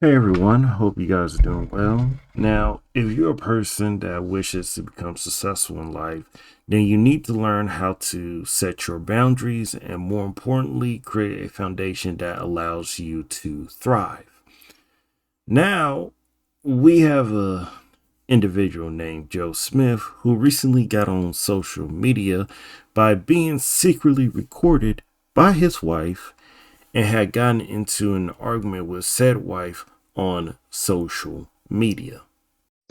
Hey everyone, hope you guys are doing well. Now, if you're a person that wishes to become successful in life, then you need to learn how to set your boundaries and, more importantly, create a foundation that allows you to thrive. Now, we have a individual named Joe Smith who recently got on social media by being secretly recorded by his wife and had gotten into an argument with said wife on social media.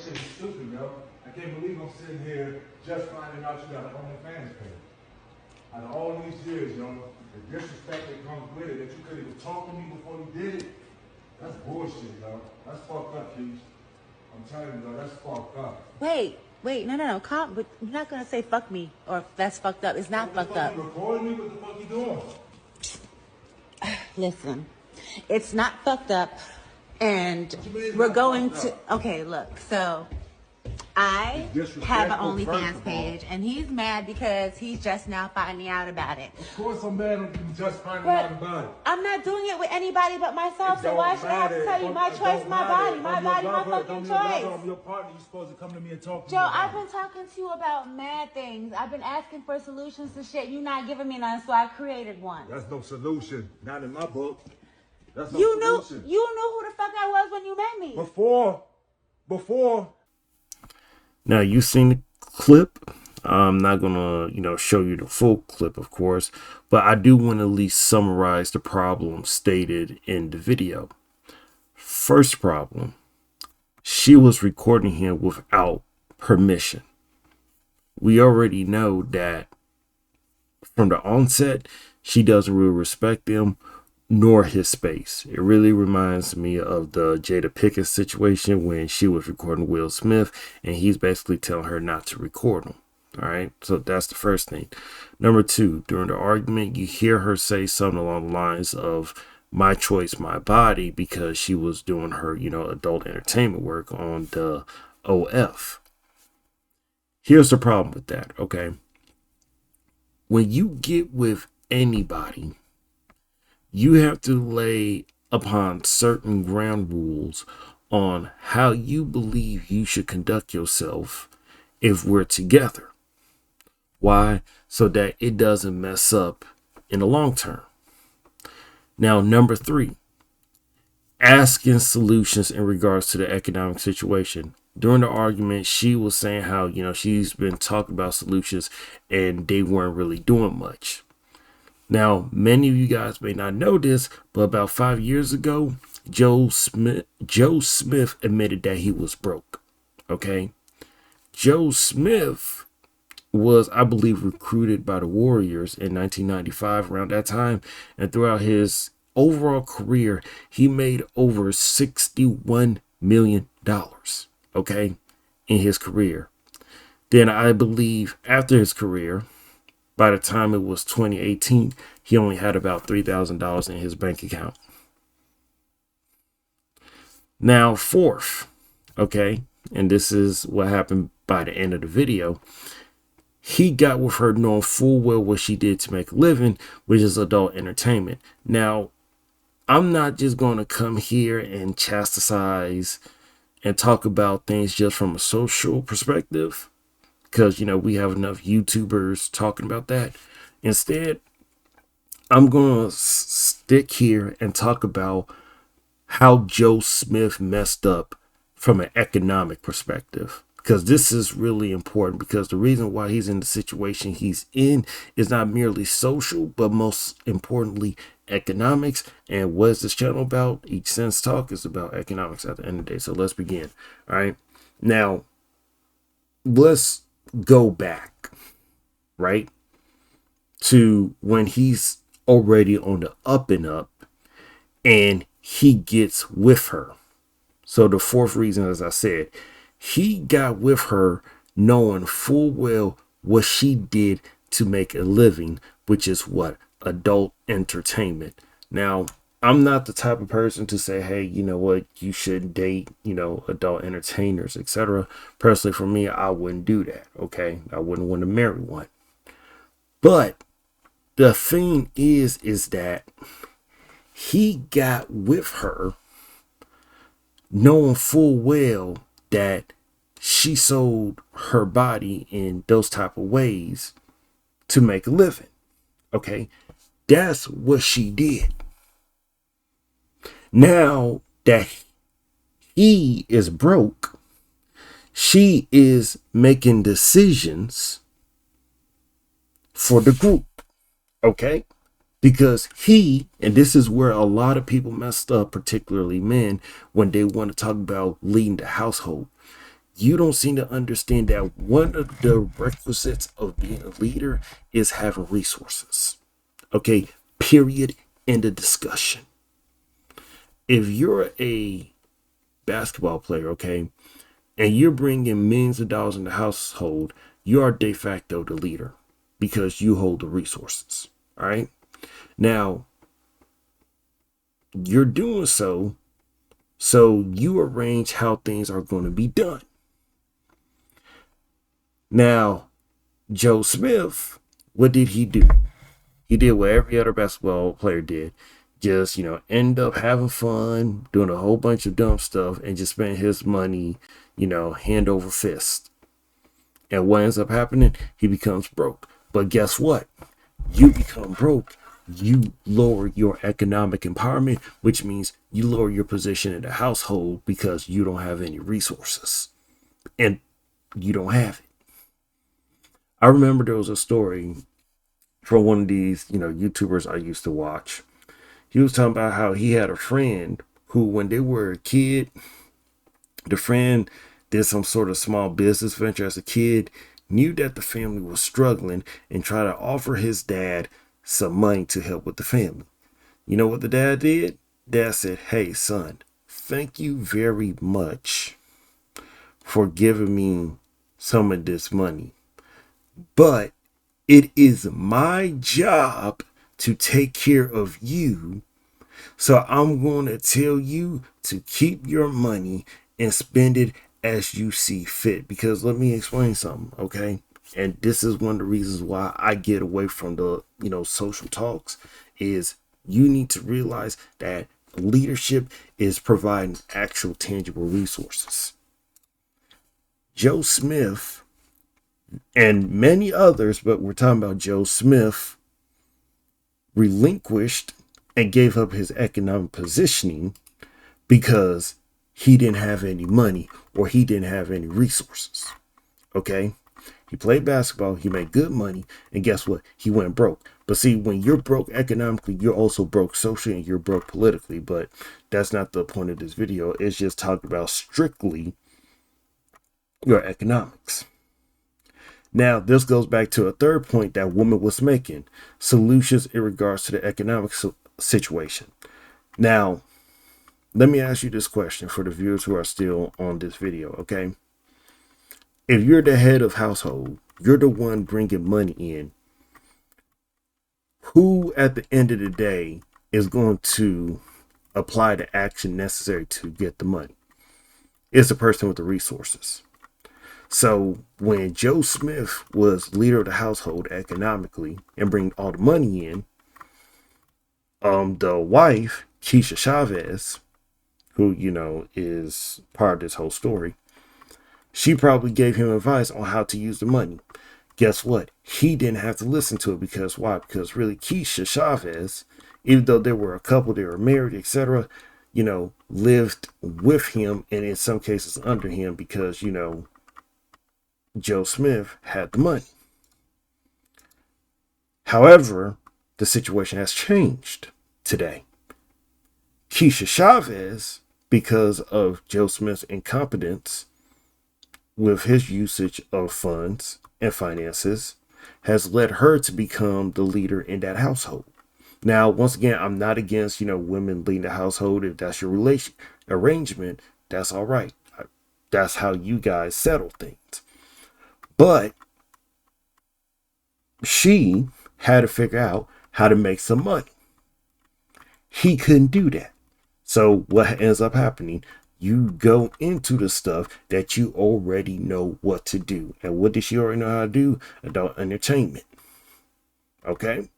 Shit is stupid, yo. I can't believe I'm sitting here just finding out you got an OnlyFans page. Out of all these years, yo, the disrespect that comes with it, that you could even talk to me before you did it, that's bullshit, yo. That's fucked up, Keith. I'm telling you, yo, that's fucked up. Wait, no, calm. But you're not gonna say fuck me or that's fucked up. It's not What the fucked fuck, up. you recording me? What the fuck you doing? Listen, it's not fucked up, and What you mean it's we're not going fucked to. up? Okay, look. So I It's have an disrespectful, first OnlyFans of all. page, and he's mad because he's just now finding out about it. Of course I'm mad at you just finding But out about it. I'm not doing it with anybody but myself. It So don't why should I have to matter. tell you my It choice, don't my matter. body, my I'm your body, my lover. fucking I'm your lover. choice? I'm your partner. You're supposed to come to me and talk to Joe, me I've about been it. talking to you about mad things. I've been asking for solutions to shit. You're not giving me none, so I created one. That's no solution. Not in my book. That's no You knew solution. who the fuck I was when you met me. Before. Now, you've seen the clip. I'm not gonna, show you the full clip, of course, but I do want to at least summarize the problem stated in the video. First problem, she was recording him without permission. We already know that from the onset, she doesn't really respect him nor his space. It really reminds me of the Jada Pickett situation when she was recording Will Smith and he's basically telling her not to record him. All right, so that's the first thing. Number two, during the argument, you hear her say something along the lines of my choice, my body, because she was doing her, adult entertainment work on the OF. Here's the problem with that, okay? When you get with anybody, you have to lay upon certain ground rules on how you believe you should conduct yourself if we're together. Why? So that it doesn't mess up in the long term. Now, number three, asking solutions in regards to the economic situation. During the argument, she was saying how, she's been talking about solutions and they weren't really doing much. Now, many of you guys may not know this, but about 5 years ago, Joe Smith admitted that he was broke. Okay. Joe Smith was, I believe, recruited by the Warriors in 1995 around that time. And throughout his overall career, he made over $61 million. Okay. In his career. Then I believe after his career, by the time it was 2018, he only had about $3,000 in his bank account. Now, fourth, okay, and this is what happened by the end of the video. He got with her knowing full well what she did to make a living, which is adult entertainment. Now, I'm not just going to come here and chastise and talk about things just from a social perspective, because, we have enough YouTubers talking about that. Instead, I'm going to stick here and talk about how Joe Smith messed up from an economic perspective. Because this is really important, because the reason why he's in the situation he's in is not merely social, but most importantly, economics. And what is this channel about? Each Sense Talk is about economics at the end of the day. So let's begin. All right. Now, let's go back, right, to when he's already on the up and up and he gets with her. So the fourth reason, as I said, he got with her knowing full well what she did to make a living, which is what? Adult entertainment. Now, I'm not the type of person to say, hey, you know what, you should date, adult entertainers, etc. Personally, for me, I wouldn't do that. Okay. I wouldn't want to marry one. But the thing is that he got with her knowing full well that she sold her body in those type of ways to make a living. Okay, that's what she did. Now that he is broke, she is making decisions for the group. Okay, because he, and this is where a lot of people messed up, particularly men, when they want to talk about leading the household. You don't seem to understand that one of the requisites of being a leader is having resources. Okay, period. End of discussion. If you're a basketball player, okay, and you're bringing millions of dollars in the household, you are de facto the leader because you hold the resources. All right. Now, you're doing so you arrange how things are going to be done. Now, Joe Smith, what did he do? He did what every other basketball player did. Just, end up having fun, doing a whole bunch of dumb stuff, and just spend his money, hand over fist. And what ends up happening? He becomes broke. But guess what? You become broke, you lower your economic empowerment, which means you lower your position in the household because you don't have any resources. And you don't have it. I remember there was a story from one of these, YouTubers I used to watch. He was talking about how he had a friend who, when they were a kid, the friend did some sort of small business venture as a kid, knew that the family was struggling, and tried to offer his dad some money to help with the family. You know what the dad did? Dad said, "Hey, son, thank you very much for giving me some of this money. But it is my job to take care of you. So I'm going to tell you to keep your money and spend it as you see fit." Because let me explain something, okay? And this is one of the reasons why I get away from the, social talks, is you need to realize that leadership is providing actual tangible resources. Joe Smith and many others, but we're talking about Joe Smith, relinquished and gave up his economic positioning because he didn't have any money or he didn't have any resources. Okay? He played basketball, he made good money, and guess what? He went broke. But see, when you're broke economically, you're also broke socially and you're broke politically. But that's not the point of this video. It's just talking about strictly your economics. Now, this goes back to a third point that woman was making: solutions in regards to the economic situation. Now, let me ask you this question for the viewers who are still on this video, okay? If you're the head of household, you're the one bringing money in, who at the end of the day is going to apply the action necessary to get the money? It's the person with the resources. So when Joe Smith was leader of the household economically and bring all the money in, the wife, Keisha Chavez, who, is part of this whole story, she probably gave him advice on how to use the money. Guess what? He didn't have to listen to it because why? Because really Keisha Chavez, even though there were a couple, they were married, etc., lived with him and in some cases under him because, Joe Smith had the money. However, the situation has changed today. Keisha Chavez, because of Joe Smith's incompetence with his usage of funds and finances, has led her to become the leader in that household. Now, once again, I'm not against, women leading the household. If that's your arrangement, that's all right. That's how you guys settle things. But she had to figure out how to make some money. He couldn't do that. So what ends up happening? You go into the stuff that you already know what to do. And what does she already know how to do? Adult entertainment. Okay?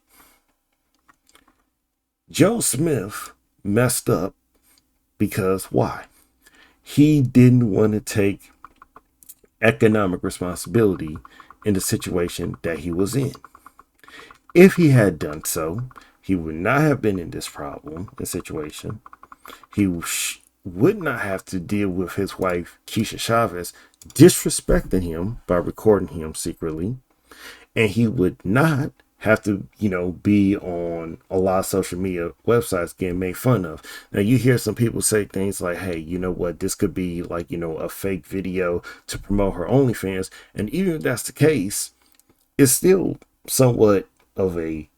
Joe Smith messed up because why? He didn't want to take economic responsibility in the situation that he was in. If he had done so, he would not have been in this problem and situation. He would not have to deal with his wife, Keisha Chavez, disrespecting him by recording him secretly. And he would not have to, be on a lot of social media websites getting made fun of. Now, you hear some people say things like, hey, you know what, this could be like, a fake video to promote her OnlyFans. And even if that's the case, it's still somewhat of a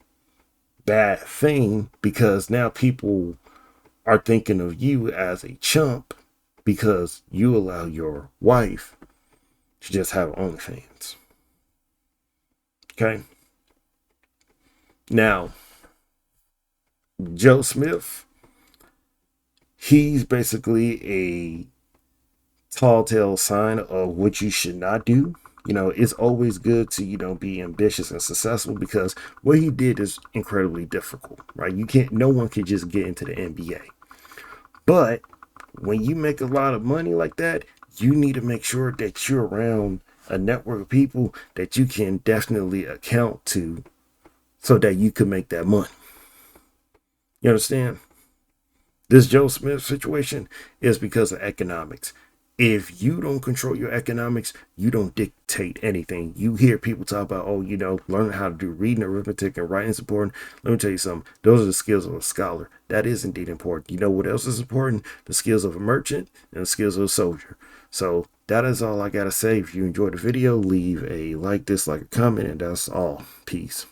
bad thing, because now people are thinking of you as a chump because you allow your wife to just have OnlyFans. Okay. Now, Joe Smith, he's basically a tall tale sign of what you should not do. It's always good to, be ambitious and successful, because what he did is incredibly difficult, right? No one can just get into the NBA. But when you make a lot of money like that, you need to make sure that you're around a network of people that you can definitely account to, so that you can make that money. You understand? This Joe Smith situation is because of economics. If you don't control your economics, you don't dictate anything. You hear people talk about, learning how to do reading, arithmetic, and writing is important. Let me tell you something. Those are the skills of a scholar. That is indeed important. You know what else is important? The skills of a merchant and the skills of a soldier. So that is all I got to say. If you enjoyed the video, leave a like, dislike, a comment, and that's all. Peace.